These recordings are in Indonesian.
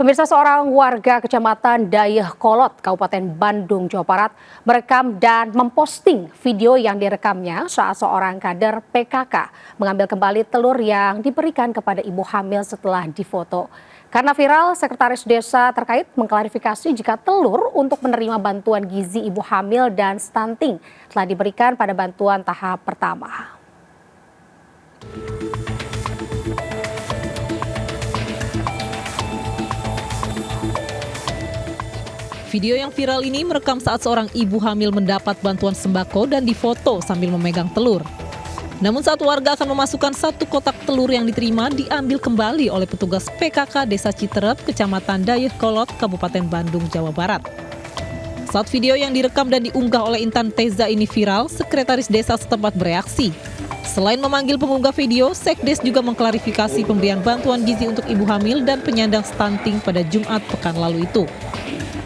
Pemirsa, seorang warga Kecamatan Dayakolot, Kabupaten Bandung, Jawa Barat, merekam dan memposting video yang direkamnya saat seorang kader PKK mengambil kembali telur yang diberikan kepada ibu hamil setelah difoto. Karena viral, Sekretaris Desa terkait mengklarifikasi jika telur untuk menerima bantuan gizi ibu hamil dan stunting telah diberikan pada bantuan tahap pertama. Video yang viral ini merekam saat seorang ibu hamil mendapat bantuan sembako dan difoto sambil memegang telur. Namun saat warga akan memasukkan satu kotak telur yang diterima diambil kembali oleh petugas PKK Desa Citerep, Kecamatan Dayakolot, Kabupaten Bandung, Jawa Barat. Saat video yang direkam dan diunggah oleh Intan Teza ini viral, Sekretaris Desa setempat bereaksi. Selain memanggil pengunggah video, Sekdes juga mengklarifikasi pemberian bantuan gizi untuk ibu hamil dan penyandang stunting pada Jumat pekan lalu itu.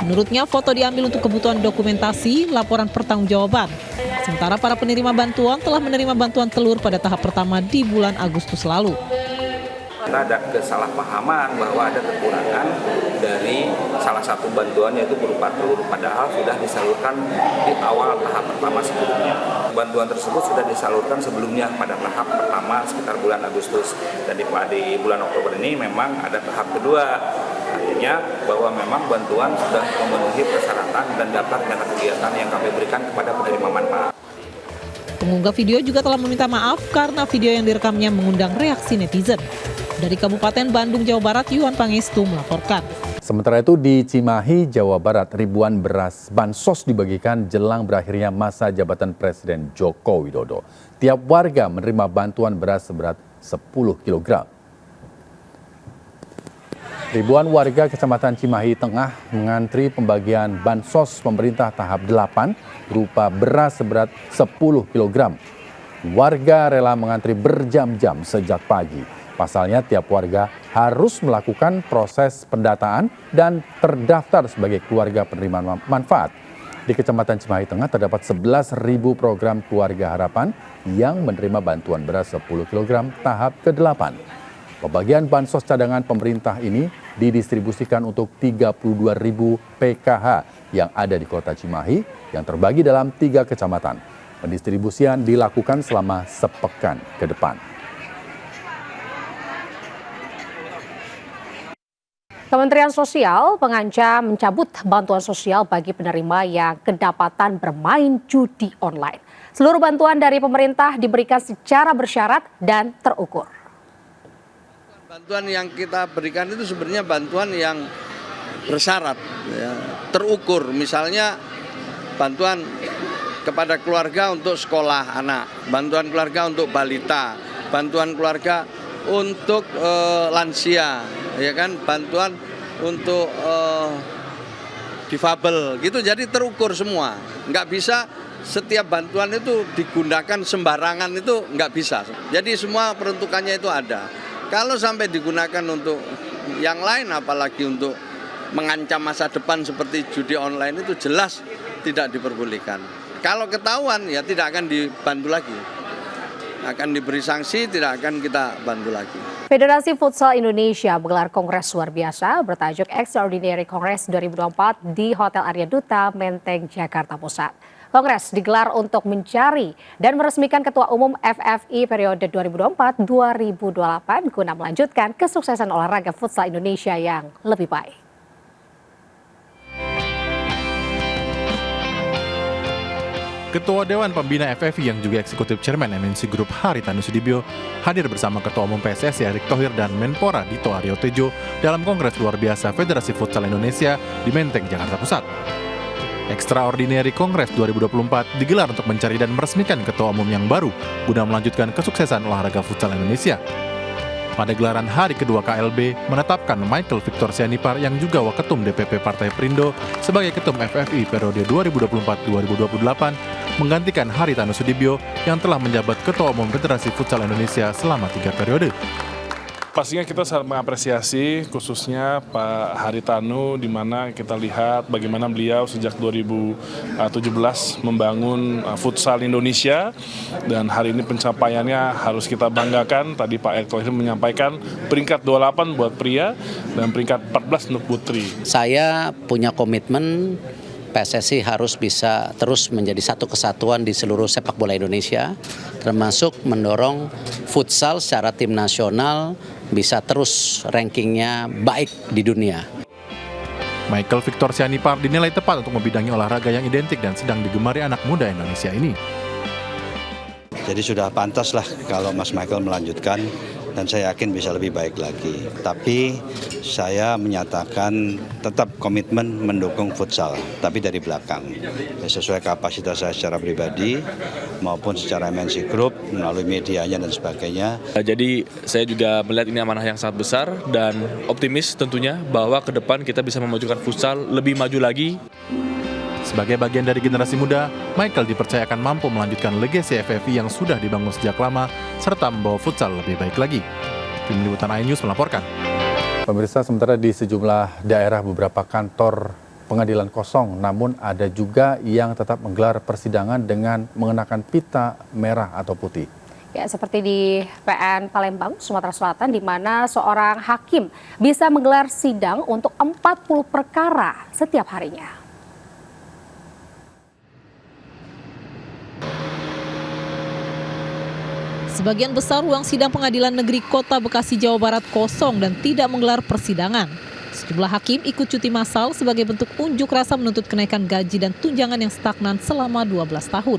Menurutnya, foto diambil untuk kebutuhan dokumentasi, laporan pertanggungjawaban. Sementara para penerima bantuan telah menerima bantuan telur pada tahap pertama di bulan Agustus lalu. Ada kesalahpahaman bahwa ada kekurangan dari salah satu bantuan, yaitu berupa telur, padahal sudah disalurkan di awal tahap pertama sebelumnya. Bantuan tersebut sudah disalurkan sebelumnya pada tahap pertama sekitar bulan Agustus, dan di bulan Oktober ini memang ada tahap kedua. Artinya bahwa memang bantuan sudah memenuhi persyaratan dan daftar rencana kegiatan yang kami berikan kepada penerima manfaat. Pengunggah video juga telah meminta maaf karena video yang direkamnya mengundang reaksi netizen. Dari Kabupaten Bandung, Jawa Barat, Yuan Pangestu melaporkan. Sementara itu di Cimahi, Jawa Barat, ribuan beras bansos dibagikan jelang berakhirnya masa jabatan Presiden Joko Widodo. Tiap warga menerima bantuan beras seberat 10 kg. Ribuan warga Kecamatan Cimahi Tengah mengantri pembagian bansos pemerintah tahap 8 berupa beras seberat 10 kg. Warga rela mengantri berjam-jam sejak pagi. Pasalnya tiap warga harus melakukan proses pendataan dan terdaftar sebagai keluarga penerima manfaat. Di Kecamatan Cimahi Tengah terdapat 11.000 program keluarga harapan yang menerima bantuan beras 10 kg tahap ke-8. Pembagian bansos cadangan pemerintah ini didistribusikan untuk 32.000 PKH yang ada di Kota Cimahi yang terbagi dalam 3 kecamatan. Pendistribusian dilakukan selama sepekan ke depan. Kementerian Sosial mengancam mencabut bantuan sosial bagi penerima yang kedapatan bermain judi online. Seluruh bantuan dari pemerintah diberikan secara bersyarat dan terukur. Bantuan yang kita berikan itu sebenarnya bantuan yang bersyarat, ya, terukur. Misalnya bantuan kepada keluarga untuk sekolah anak, bantuan keluarga untuk balita, bantuan keluarga untuk lansia, ya kan, bantuan untuk difabel, gitu. Jadi terukur semua. Nggak bisa setiap bantuan itu digunakan sembarangan, itu nggak bisa. Jadi semua peruntukannya itu ada. Kalau sampai digunakan untuk yang lain, apalagi untuk mengancam masa depan seperti judi online, itu jelas tidak diperbolehkan. Kalau ketahuan ya tidak akan dibantu lagi. Akan diberi sanksi, tidak akan kita bantu lagi. Federasi Futsal Indonesia menggelar kongres luar biasa bertajuk Extraordinary Congress 2024 di Hotel Arya Duta, Menteng, Jakarta Pusat. Kongres digelar untuk mencari dan meresmikan Ketua Umum FFI periode 2024-2028 guna melanjutkan kesuksesan olahraga futsal Indonesia yang lebih baik. Ketua Dewan Pembina FFI yang juga Eksekutif Chairman MNC Group Haritanu Sudibyo hadir bersama Ketua Umum PSSI Erick Thohir dan Menpora Dito Aryo Tejo dalam Kongres Luar Biasa Federasi Futsal Indonesia di Menteng, Jakarta Pusat. Extraordinary Congress 2024 digelar untuk mencari dan meresmikan ketua umum yang baru guna melanjutkan kesuksesan olahraga futsal Indonesia. Pada gelaran hari kedua KLB menetapkan Michael Victor Sianipar yang juga Waketum DPP Partai Perindo sebagai Ketum FFI periode 2024-2028 menggantikan Haritanu Sudibyo yang telah menjabat Ketua Umum Federasi Futsal Indonesia selama 3 periode. Pastinya kita sangat mengapresiasi khususnya Pak Haritanu, di mana kita lihat bagaimana beliau sejak 2017 membangun futsal Indonesia, dan hari ini pencapaiannya harus kita banggakan. Tadi Pak Erick Thohir menyampaikan peringkat 28 buat pria dan peringkat 14 untuk putri. Saya punya komitmen PSSI harus bisa terus menjadi satu kesatuan di seluruh sepak bola Indonesia, termasuk mendorong futsal secara tim nasional bisa terus rankingnya baik di dunia. Michael Victor Sianipar dinilai tepat untuk membidangi olahraga yang identik dan sedang digemari anak muda Indonesia ini. Jadi sudah pantaslah kalau Mas Michael melanjutkan, dan saya yakin bisa lebih baik lagi. Tapi saya menyatakan tetap komitmen mendukung futsal, tapi dari belakang. Sesuai kapasitas saya secara pribadi maupun secara MNC Group, melalui medianya dan sebagainya. Jadi saya juga melihat ini amanah yang sangat besar dan optimis tentunya bahwa ke depan kita bisa memajukan futsal lebih maju lagi. Sebagai bagian dari generasi muda, Michael dipercayakan mampu melanjutkan legasi FFI yang sudah dibangun sejak lama, serta membawa futsal lebih baik lagi. Tim Liputan iNews melaporkan. Pemirsa, sementara di sejumlah daerah beberapa kantor pengadilan kosong, namun ada juga yang tetap menggelar persidangan dengan mengenakan pita merah atau putih. Ya, seperti di PN Palembang, Sumatera Selatan, di mana seorang hakim bisa menggelar sidang untuk 40 perkara setiap harinya. Sebagian besar ruang sidang Pengadilan Negeri Kota Bekasi, Jawa Barat kosong dan tidak menggelar persidangan. Sejumlah hakim ikut cuti massal sebagai bentuk unjuk rasa menuntut kenaikan gaji dan tunjangan yang stagnan selama 12 tahun.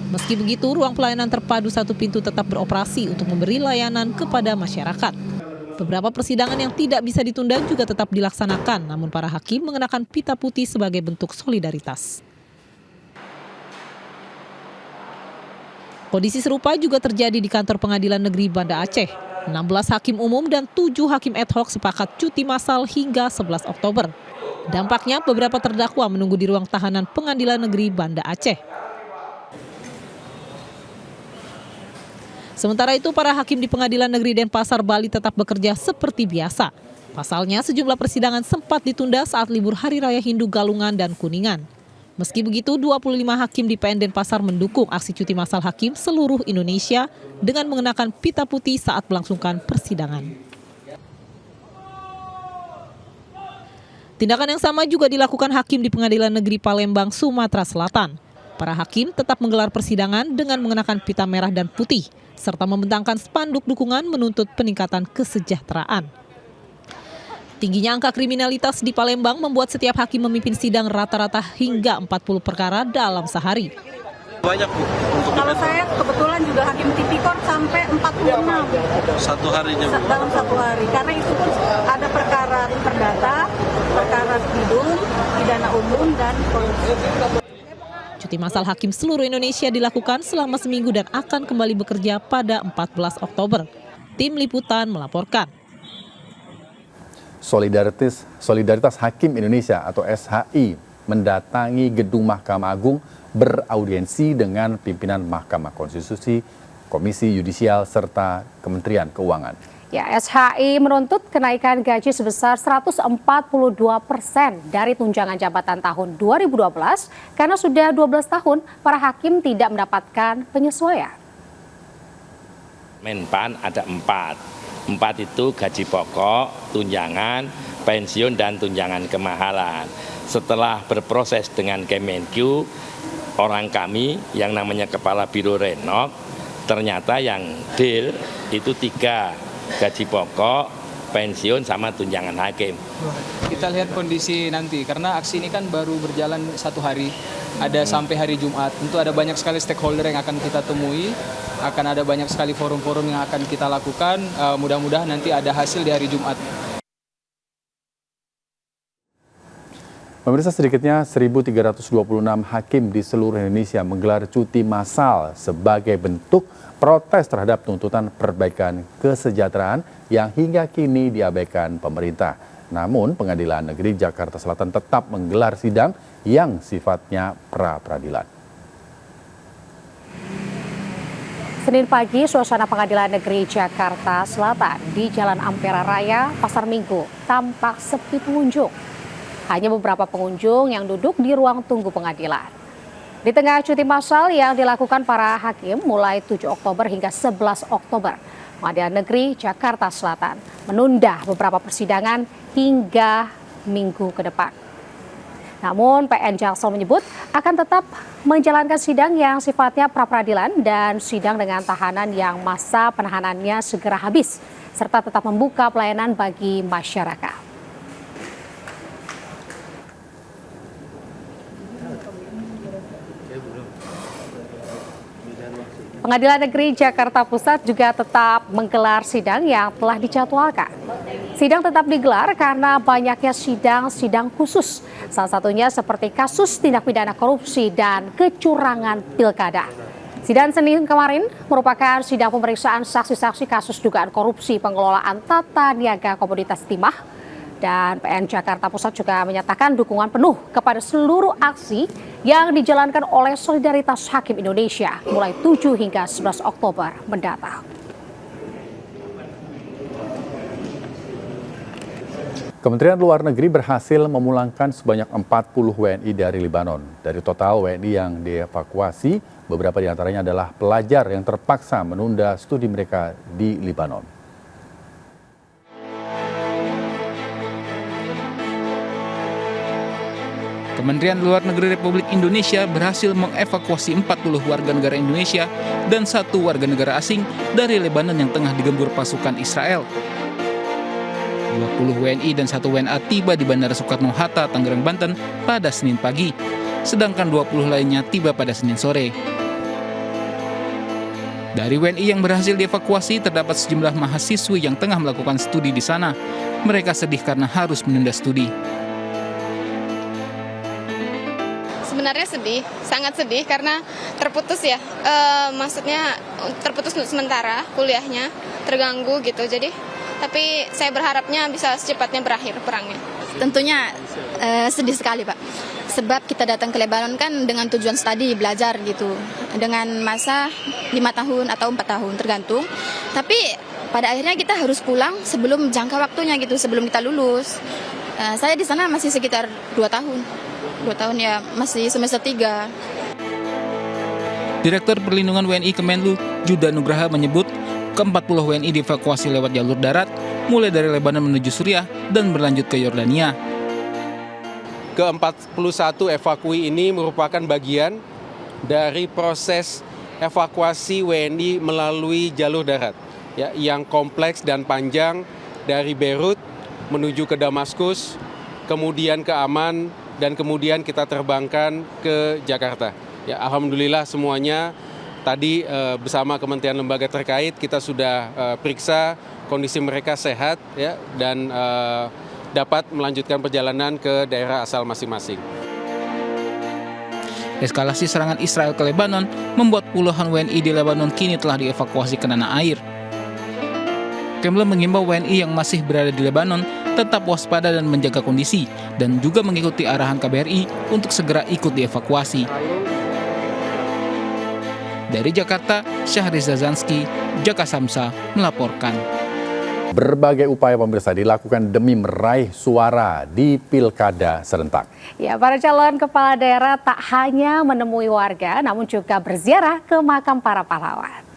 Meski begitu, ruang pelayanan terpadu satu pintu tetap beroperasi untuk memberi layanan kepada masyarakat. Beberapa persidangan yang tidak bisa ditunda juga tetap dilaksanakan, namun para hakim mengenakan pita putih sebagai bentuk solidaritas. Kondisi serupa juga terjadi di kantor Pengadilan Negeri Banda Aceh. 16 hakim umum dan 7 hakim ad hoc sepakat cuti massal hingga 11 Oktober. Dampaknya beberapa terdakwa menunggu di ruang tahanan Pengadilan Negeri Banda Aceh. Sementara itu, para hakim di Pengadilan Negeri Denpasar, Bali tetap bekerja seperti biasa. Pasalnya, sejumlah persidangan sempat ditunda saat libur Hari Raya Hindu Galungan dan Kuningan. Meski begitu, 25 hakim di PN Denpasar mendukung aksi cuti massal hakim seluruh Indonesia dengan mengenakan pita putih saat melangsungkan persidangan. Tindakan yang sama juga dilakukan hakim di Pengadilan Negeri Palembang, Sumatera Selatan. Para hakim tetap menggelar persidangan dengan mengenakan pita merah dan putih, serta membentangkan spanduk dukungan menuntut peningkatan kesejahteraan. Tingginya angka kriminalitas di Palembang membuat setiap hakim memimpin sidang rata-rata hingga 40 perkara dalam sehari. Banyak, Bu. Kalau saya kebetulan juga hakim tipikor sampai 46. Satu harinya, Bu. Dalam satu hari. Karena itu pun ada perkara perdata, perkara pidana umum, dan korupsi. Cuti massal hakim seluruh Indonesia dilakukan selama seminggu dan akan kembali bekerja pada 14 Oktober. Tim Liputan melaporkan. Solidaritas Hakim Indonesia atau SHI mendatangi gedung Mahkamah Agung beraudiensi dengan pimpinan Mahkamah Konstitusi, Komisi Yudisial, serta Kementerian Keuangan. Ya, SHI menuntut kenaikan gaji sebesar 142% dari tunjangan jabatan tahun 2012 karena sudah 12 tahun para hakim tidak mendapatkan penyesuaian. Menpan ada 4 itu gaji pokok, tunjangan, pensiun, dan tunjangan kemahalan. Setelah berproses dengan Kemenq, orang kami yang namanya Kepala Biro Renok, ternyata yang deal itu 3, gaji pokok, pensiun, sama tunjangan hakim. Kita lihat kondisi nanti, karena aksi ini kan baru berjalan 1 hari, ada sampai hari Jumat. Tentu ada banyak sekali stakeholder yang akan kita temui, akan ada banyak sekali forum-forum yang akan kita lakukan. Mudah-mudahan nanti ada hasil di hari Jumat. Pemirsa, sedikitnya 1.326 hakim di seluruh Indonesia menggelar cuti massal sebagai bentuk protes terhadap tuntutan perbaikan kesejahteraan yang hingga kini diabaikan pemerintah. Namun, Pengadilan Negeri Jakarta Selatan tetap menggelar sidang yang sifatnya pra-peradilan. Senin pagi, suasana Pengadilan Negeri Jakarta Selatan di Jalan Ampera Raya, Pasar Minggu, tampak sepi pengunjung. Hanya beberapa pengunjung yang duduk di ruang tunggu pengadilan. Di tengah cuti massal yang dilakukan para hakim mulai 7 Oktober hingga 11 Oktober, Pengadilan Negeri Jakarta Selatan menunda beberapa persidangan hingga minggu ke depan. Namun PN Jaksel menyebut akan tetap menjalankan sidang yang sifatnya pra-peradilan dan sidang dengan tahanan yang masa penahanannya segera habis, serta tetap membuka pelayanan bagi masyarakat. Pengadilan Negeri Jakarta Pusat juga tetap menggelar sidang yang telah dijadwalkan. Sidang tetap digelar karena banyaknya sidang khusus, salah satunya seperti kasus tindak pidana korupsi dan kecurangan pilkada. Sidang Senin kemarin merupakan sidang pemeriksaan saksi-saksi kasus dugaan korupsi pengelolaan tata niaga komoditas timah. Dan PN Jakarta Pusat juga menyatakan dukungan penuh kepada seluruh aksi yang dijalankan oleh Solidaritas Hakim Indonesia mulai 7 hingga 11 Oktober mendatang. Kementerian Luar Negeri berhasil memulangkan sebanyak 40 WNI dari Lebanon. Dari total WNI yang dievakuasi, beberapa di antaranya adalah pelajar yang terpaksa menunda studi mereka di Lebanon. Kementerian Luar Negeri Republik Indonesia berhasil mengevakuasi 40 warga negara Indonesia dan 1 warga negara asing dari Lebanon yang tengah digempur pasukan Israel. 20 WNI dan 1 WNA tiba di Bandara Soekarno-Hatta, Tangerang, Banten pada Senin pagi, sedangkan 20 lainnya tiba pada Senin sore. Dari WNI yang berhasil dievakuasi, terdapat sejumlah mahasiswi yang tengah melakukan studi di sana. Mereka sedih karena harus menunda studi. Sebenarnya sedih, sangat sedih karena terputus ya, maksudnya terputus untuk sementara kuliahnya, terganggu gitu. Jadi, tapi saya berharapnya bisa secepatnya berakhir perangnya. Tentunya sedih sekali Pak, sebab kita datang ke Lebanon kan dengan tujuan studi, belajar gitu, dengan masa 5 tahun atau 4 tahun tergantung. Tapi pada akhirnya kita harus pulang sebelum jangka waktunya gitu, sebelum kita lulus. Saya di sana masih sekitar 2 tahun. 2 tahun ya, masih semester 3. Direktur Perlindungan WNI Kemenlu, Juda Nugraha menyebut ke-40 WNI dievakuasi lewat jalur darat, mulai dari Lebanon menuju Suriah dan berlanjut ke Yordania. Ke-41 evakui ini merupakan bagian dari proses evakuasi WNI melalui jalur darat, ya, yang kompleks dan panjang dari Beirut menuju ke Damaskus, kemudian ke Amman, dan kemudian kita terbangkan ke Jakarta. Ya, alhamdulillah semuanya tadi bersama kementerian lembaga terkait kita sudah periksa kondisi mereka sehat, ya, dan dapat melanjutkan perjalanan ke daerah asal masing-masing. Eskalasi serangan Israel ke Lebanon membuat puluhan WNI di Lebanon kini telah dievakuasi ke tanah air. Kemlu mengimbau WNI yang masih berada di Lebanon tetap waspada dan menjaga kondisi, dan juga mengikuti arahan KBRI untuk segera ikut dievakuasi. Dari Jakarta, Syahriza Zanski, Jaka Samsa melaporkan. Berbagai upaya pemirsa dilakukan demi meraih suara di pilkada serentak. Ya, para calon kepala daerah tak hanya menemui warga, namun juga berziarah ke makam para pahlawan.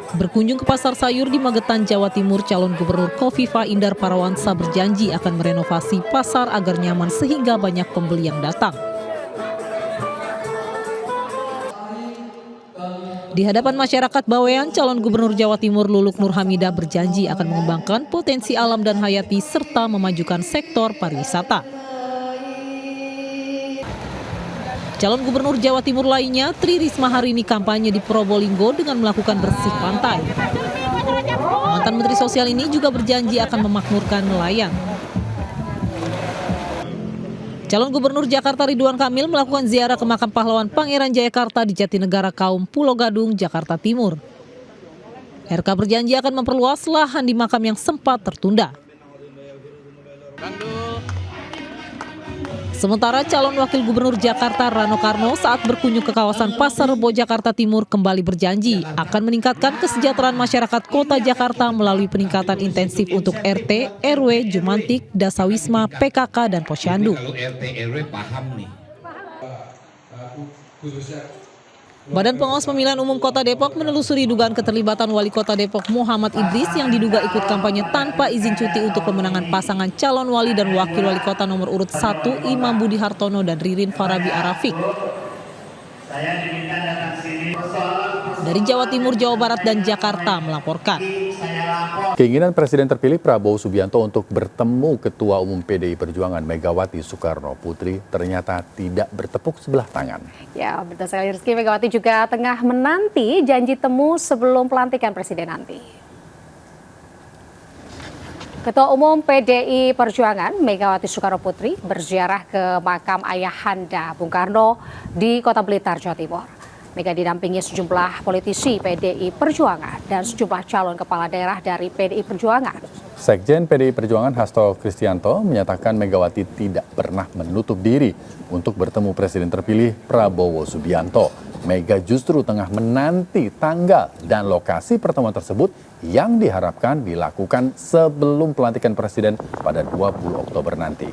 Berkunjung ke pasar sayur di Magetan, Jawa Timur, calon gubernur Khofifah Indar Parawansa berjanji akan merenovasi pasar agar nyaman sehingga banyak pembeli yang datang. Di hadapan masyarakat Bawean, calon gubernur Jawa Timur Luluk Nur Hamidah berjanji akan mengembangkan potensi alam dan hayati serta memajukan sektor pariwisata. Calon gubernur Jawa Timur lainnya, Tri Risma hari ini kampanye di Probolinggo dengan melakukan bersih pantai. Mantan Menteri Sosial ini juga berjanji akan memakmurkan nelayan. Calon Gubernur Jakarta Ridwan Kamil melakukan ziarah ke makam pahlawan Pangeran Jayakarta di Jatinegara Kaum, Pulau Gadung, Jakarta Timur. RK berjanji akan memperluas lahan di makam yang sempat tertunda. Sementara calon wakil gubernur Jakarta Rano Karno saat berkunjung ke kawasan Pasar Rebo Jakarta Timur kembali berjanji akan meningkatkan kesejahteraan masyarakat kota Jakarta melalui peningkatan intensif untuk RT, RW, Jumantik, Dasawisma, PKK, dan Posyandu. Badan Pengawas Pemilihan Umum Kota Depok menelusuri dugaan keterlibatan Wali Kota Depok Muhammad Idris yang diduga ikut kampanye tanpa izin cuti untuk pemenangan pasangan calon wali dan wakil wali kota nomor urut 1 Imam Budi Hartono dan Ririn Farabi Arafik. Dari Jawa Timur, Jawa Barat, dan Jakarta melaporkan. Keinginan Presiden terpilih Prabowo Subianto untuk bertemu Ketua Umum PDI Perjuangan Megawati Soekarno Putri ternyata tidak bertepuk sebelah tangan. Ya, betul sekali Rizky. Megawati juga tengah menanti janji temu sebelum pelantikan Presiden nanti. Ketua Umum PDI Perjuangan Megawati Soekarno Putri berziarah ke makam ayahanda Bung Karno di Kota Blitar, Jawa Timur. Mega didampingi sejumlah politisi PDI Perjuangan dan sejumlah calon kepala daerah dari PDI Perjuangan. Sekjen PDI Perjuangan Hasto Kristianto menyatakan Megawati tidak pernah menutup diri untuk bertemu Presiden terpilih Prabowo Subianto. Mega justru tengah menanti tanggal dan lokasi pertemuan tersebut yang diharapkan dilakukan sebelum pelantikan Presiden pada 20 Oktober nanti.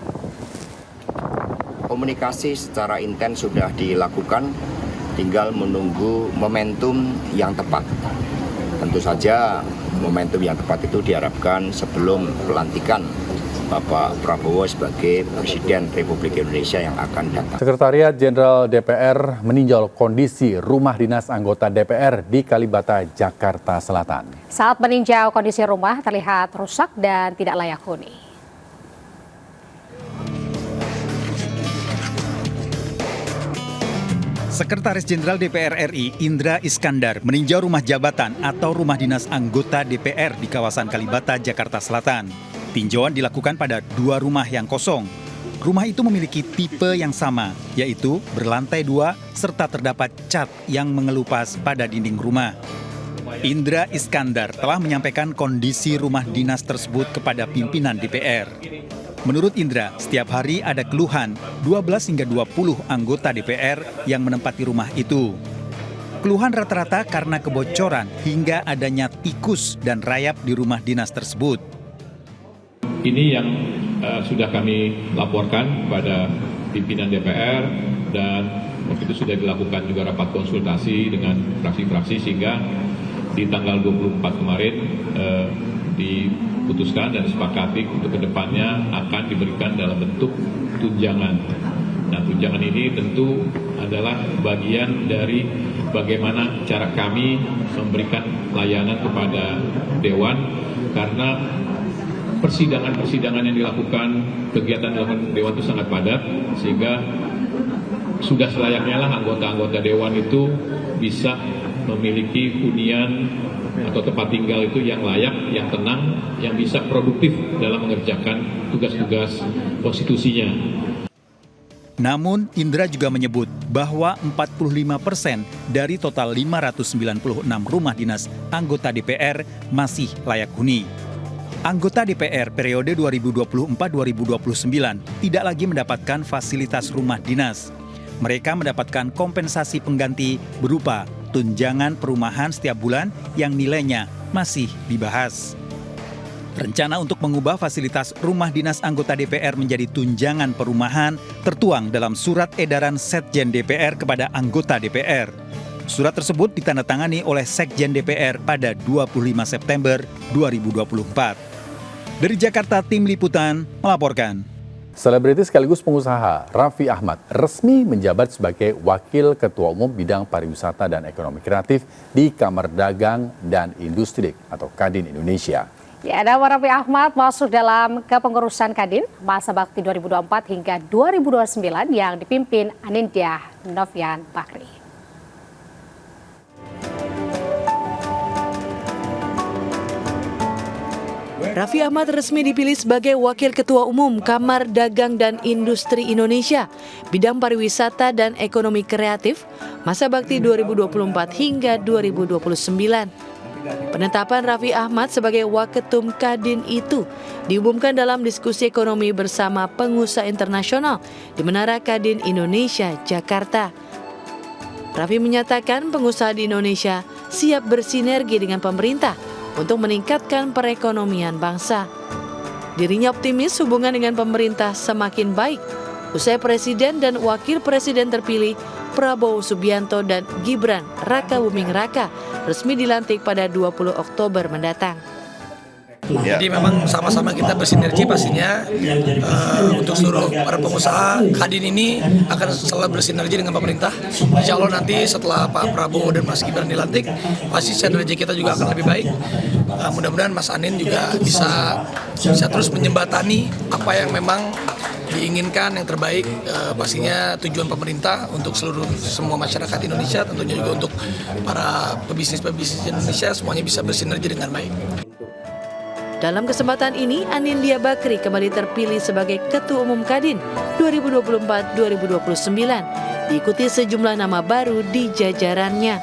Komunikasi secara intens sudah dilakukan, tinggal menunggu momentum yang tepat. Tentu saja momentum yang tepat itu diharapkan sebelum pelantikan Bapak Prabowo sebagai Presiden Republik Indonesia yang akan datang. Sekretariat Jenderal DPR meninjau kondisi rumah dinas anggota DPR di Kalibata, Jakarta Selatan. Saat meninjau kondisi rumah terlihat rusak dan tidak layak huni. Sekretaris Jenderal DPR RI Indra Iskandar meninjau rumah jabatan atau rumah dinas anggota DPR di kawasan Kalibata, Jakarta Selatan. Tinjauan dilakukan pada 2 rumah yang kosong. Rumah itu memiliki tipe yang sama, yaitu berlantai 2 serta terdapat cat yang mengelupas pada dinding rumah. Indra Iskandar telah menyampaikan kondisi rumah dinas tersebut kepada pimpinan DPR. Menurut Indra, setiap hari ada keluhan 12 hingga 20 anggota DPR yang menempati rumah itu. Keluhan rata-rata karena kebocoran hingga adanya tikus dan rayap di rumah dinas tersebut. Ini yang sudah kami laporkan pada pimpinan DPR dan waktu itu sudah dilakukan juga rapat konsultasi dengan fraksi-fraksi sehingga di tanggal 24 kemarin diputuskan dan disepakati untuk kedepannya akan diberikan dalam bentuk tunjangan. Nah, tunjangan ini tentu adalah bagian dari bagaimana cara kami memberikan layanan kepada Dewan, karena persidangan-persidangan yang dilakukan, kegiatan dilakukan Dewan itu sangat padat, sehingga sudah selayaknya lah anggota-anggota Dewan itu bisa memiliki hunian atau tempat tinggal itu yang layak, yang tenang, yang bisa produktif dalam mengerjakan tugas-tugas konstitusinya. Namun, Indra juga menyebut bahwa 45% dari total 596 rumah dinas anggota DPR masih layak huni. Anggota DPR periode 2024-2029 tidak lagi mendapatkan fasilitas rumah dinas. Mereka mendapatkan kompensasi pengganti berupa tunjangan perumahan setiap bulan yang nilainya masih dibahas. Rencana untuk mengubah fasilitas rumah dinas anggota DPR menjadi tunjangan perumahan tertuang dalam surat edaran Sekjen DPR kepada anggota DPR. Surat tersebut ditandatangani oleh Sekjen DPR pada 25 September 2024. Dari Jakarta, Tim Liputan melaporkan. Selebritis sekaligus pengusaha Raffi Ahmad resmi menjabat sebagai Wakil Ketua Umum Bidang Pariwisata dan Ekonomi Kreatif di Kamar Dagang dan Industri atau Kadin Indonesia. Ya, nama Raffi Ahmad masuk dalam kepengurusan Kadin masa bakti 2024 hingga 2029 yang dipimpin Anindya Novian Bakri. Raffi Ahmad resmi dipilih sebagai Wakil Ketua Umum Kamar Dagang dan Industri Indonesia, Bidang Pariwisata dan Ekonomi Kreatif, masa bakti 2024 hingga 2029. Penetapan Raffi Ahmad sebagai Waketum Kadin itu diumumkan dalam diskusi ekonomi bersama pengusaha internasional di Menara Kadin Indonesia, Jakarta. Raffi menyatakan pengusaha di Indonesia siap bersinergi dengan pemerintah untuk meningkatkan perekonomian bangsa. Dirinya optimis hubungan dengan pemerintah semakin baik usai Presiden dan Wakil Presiden terpilih Prabowo Subianto dan Gibran Rakabuming Raka resmi dilantik pada 20 Oktober mendatang. Jadi memang sama-sama kita bersinergi pastinya untuk seluruh para pengusaha. Kadin ini akan selalu bersinergi dengan pemerintah. Insya Allah nanti setelah Pak Prabowo dan Mas Gibran dilantik, pasti sinergi kita juga akan lebih baik. Mudah-mudahan Mas Anin juga bisa terus menjembatani apa yang memang diinginkan yang terbaik, pastinya tujuan pemerintah untuk semua masyarakat Indonesia, tentunya juga untuk para pebisnis Indonesia semuanya bisa bersinergi dengan baik. Dalam kesempatan ini, Anindya Bakri kembali terpilih sebagai Ketua Umum Kadin 2024-2029, diikuti sejumlah nama baru di jajarannya.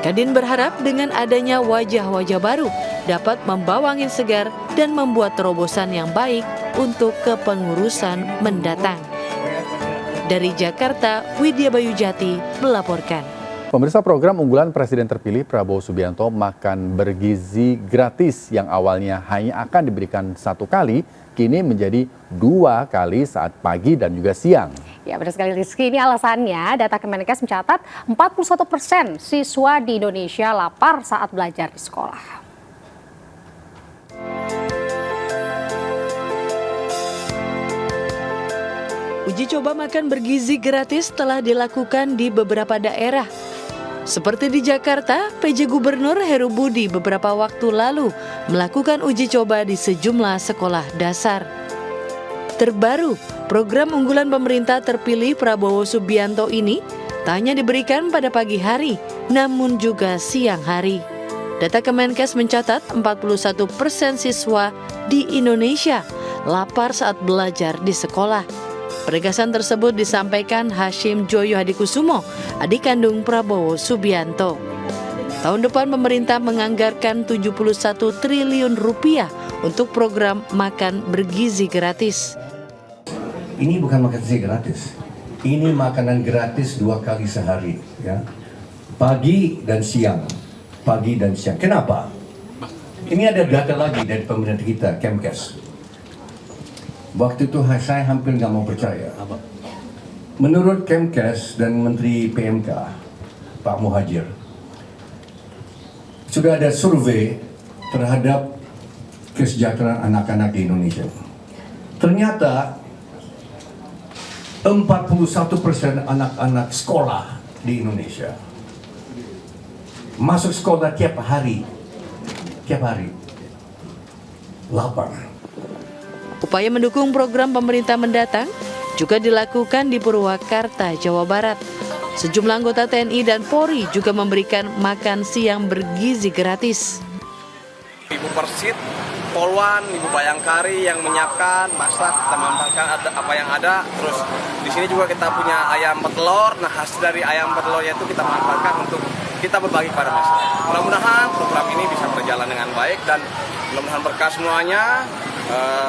Kadin berharap dengan adanya wajah-wajah baru dapat membawa angin segar dan membuat terobosan yang baik untuk kepengurusan mendatang. Dari Jakarta, Widya Bayujati melaporkan. Pemirsa, program unggulan Presiden terpilih Prabowo Subianto Makan Bergizi Gratis yang awalnya hanya akan diberikan 1 kali, kini menjadi 2 kali saat pagi dan juga siang. Ya, benar sekali Rizky. Ini alasannya data Kemenkes mencatat 41% siswa di Indonesia lapar saat belajar di sekolah. Uji coba makan bergizi gratis telah dilakukan di beberapa daerah. Seperti di Jakarta, PJ Gubernur Heru Budi beberapa waktu lalu melakukan uji coba di sejumlah sekolah dasar. Terbaru, program unggulan pemerintah terpilih Prabowo Subianto ini tak hanya diberikan pada pagi hari, namun juga siang hari. Data Kemenkes mencatat 41% siswa di Indonesia lapar saat belajar di sekolah. Penegasan tersebut disampaikan Hashim Joyo Hadikusumo, adik kandung Prabowo Subianto. Tahun depan pemerintah menganggarkan 71 triliun rupiah untuk program makan bergizi gratis. Ini bukan makan bergizi gratis, ini makanan gratis 2 kali sehari, ya. Pagi dan siang, pagi dan siang. Kenapa? Ini ada data lagi dari pemerintah kita, Kemenkes. Waktu itu saya hampir nggak mau percaya. Menurut Kemenkes dan Menteri PMK, Pak Muhajir, sudah ada survei terhadap kesejahteraan anak-anak di Indonesia. Ternyata 41% anak-anak sekolah di Indonesia masuk sekolah tiap hari, lapar. Upaya mendukung program pemerintah mendatang juga dilakukan di Purwakarta, Jawa Barat. Sejumlah anggota TNI dan Polri juga memberikan makan siang bergizi gratis. Ibu Persit, Polwan, Ibu Bayangkari yang menyiapkan, masak, kita manfaatkan apa yang ada. Terus di sini juga kita punya ayam petelur. Nah, hasil dari ayam petelurnya itu kita manfaatkan untuk kita berbagi kepada masyarakat. Mudah-mudahan program ini bisa berjalan dengan baik dan mudah-mudahan berkah semuanya.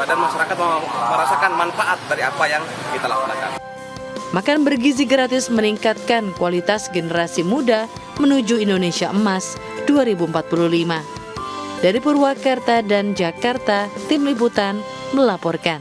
Dan masyarakat merasakan manfaat dari apa yang kita lakukan. Makan bergizi gratis meningkatkan kualitas generasi muda menuju Indonesia Emas 2045. Dari Purwakarta dan Jakarta, Tim Liputan melaporkan.